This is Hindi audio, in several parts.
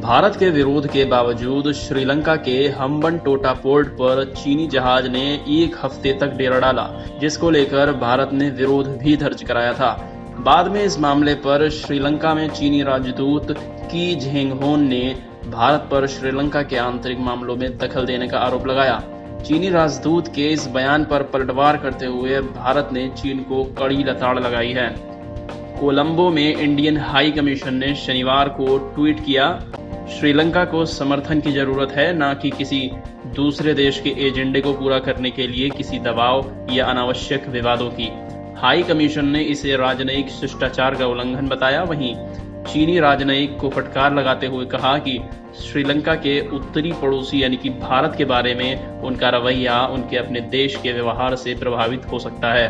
भारत के विरोध के बावजूद श्रीलंका के हम्बनटोटा पोर्ट पर चीनी जहाज ने एक हफ्ते तक डेरा डाला, जिसको लेकर भारत ने विरोध भी दर्ज कराया था। बाद में इस मामले पर श्रीलंका में चीनी राजदूत की झेंगहोन ने भारत पर श्रीलंका के आंतरिक मामलों में दखल देने का आरोप लगाया। चीनी राजदूत के इस बयान पर पलटवार करते हुए भारत ने चीन को कड़ी लताड़ लगाई है। कोलंबो में इंडियन हाई कमीशन ने शनिवार को ट्वीट किया, श्रीलंका को समर्थन की जरूरत है, न कि किसी दूसरे देश के एजेंडे को पूरा करने के लिए किसी दबाव या अनावश्यक विवादों की। हाई कमीशन ने इसे राजनयिक शिष्टाचार का उल्लंघन बताया। वहीं चीनी राजनयिक को फटकार लगाते हुए कहा कि श्रीलंका के उत्तरी पड़ोसी यानी कि भारत के बारे में उनका रवैया उनके अपने देश के व्यवहार से प्रभावित हो सकता है।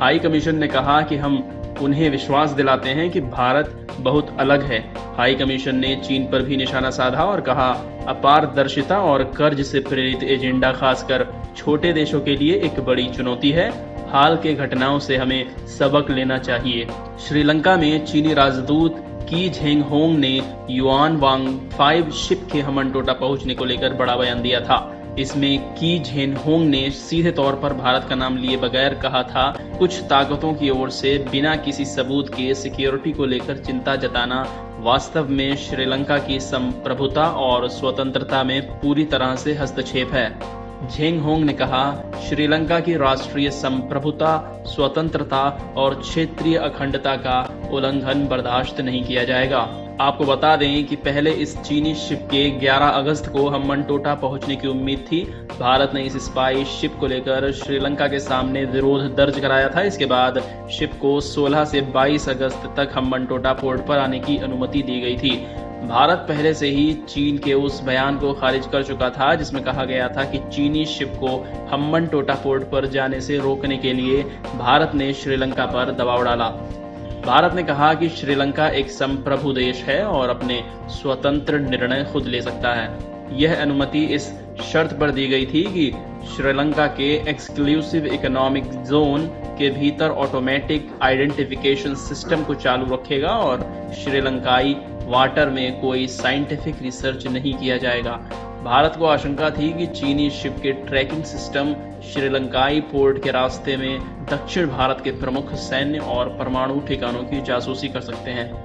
हाई कमीशन ने कहा कि हम उन्हें विश्वास दिलाते हैं कि भारत बहुत अलग है। हाई कमीशन ने चीन पर भी निशाना साधा और कहा, अपारदर्शिता और कर्ज से प्रेरित एजेंडा खासकर छोटे देशों के लिए एक बड़ी चुनौती है। हाल के घटनाओं से हमें सबक लेना चाहिए। श्रीलंका में चीनी राजदूत की झेंगहोंग ने युआन वांग 5 शिप के हम्बनटोटा पहुंचने को लेकर बड़ा बयान दिया था। इसमें की झेनहोंग ने सीधे तौर पर भारत का नाम लिए बगैर कहा था, कुछ ताकतों की ओर से बिना किसी सबूत के सिक्योरिटी को लेकर चिंता जताना वास्तव में श्रीलंका की संप्रभुता और स्वतंत्रता में पूरी तरह से हस्तक्षेप है। झेंगहोंग ने कहा, श्रीलंका की राष्ट्रीय संप्रभुता, स्वतंत्रता और क्षेत्रीय अखंडता का उल्लंघन बर्दाश्त नहीं किया जाएगा। आपको बता दें कि पहले इस चीनी शिप के 11 अगस्त को हम्बनटोटा पहुंचने की उम्मीद थी। भारत ने इस स्पाई शिप को लेकर श्रीलंका के सामने विरोध दर्ज कराया था। इसके बाद शिप को 16 से 22 अगस्त तक हम्बनटोटा पोर्ट पर आने की अनुमति दी गई थी। भारत पहले से ही चीन के उस बयान को खारिज कर चुका था जिसमें कहा गया था कि चीनी शिप को हम्बनटोटा पोर्ट पर जाने से रोकने के लिए भारत ने श्रीलंका पर दबाव डाला। भारत ने कहा कि श्रीलंका एक संप्रभु देश है और अपने स्वतंत्र निर्णय खुद ले सकता है। यह अनुमति इस शर्त पर दी गई थी कि श्रीलंका के एक्सक्लूसिव इकोनॉमिक जोन के भीतर ऑटोमेटिक आइडेंटिफिकेशन सिस्टम को चालू रखेगा और श्रीलंकाई वाटर में कोई साइंटिफिक रिसर्च नहीं किया जाएगा। भारत को आशंका थी कि चीनी शिप के ट्रैकिंग सिस्टम श्रीलंकाई पोर्ट के रास्ते में दक्षिण भारत के प्रमुख सैन्य और परमाणु ठिकानों की जासूसी कर सकते हैं।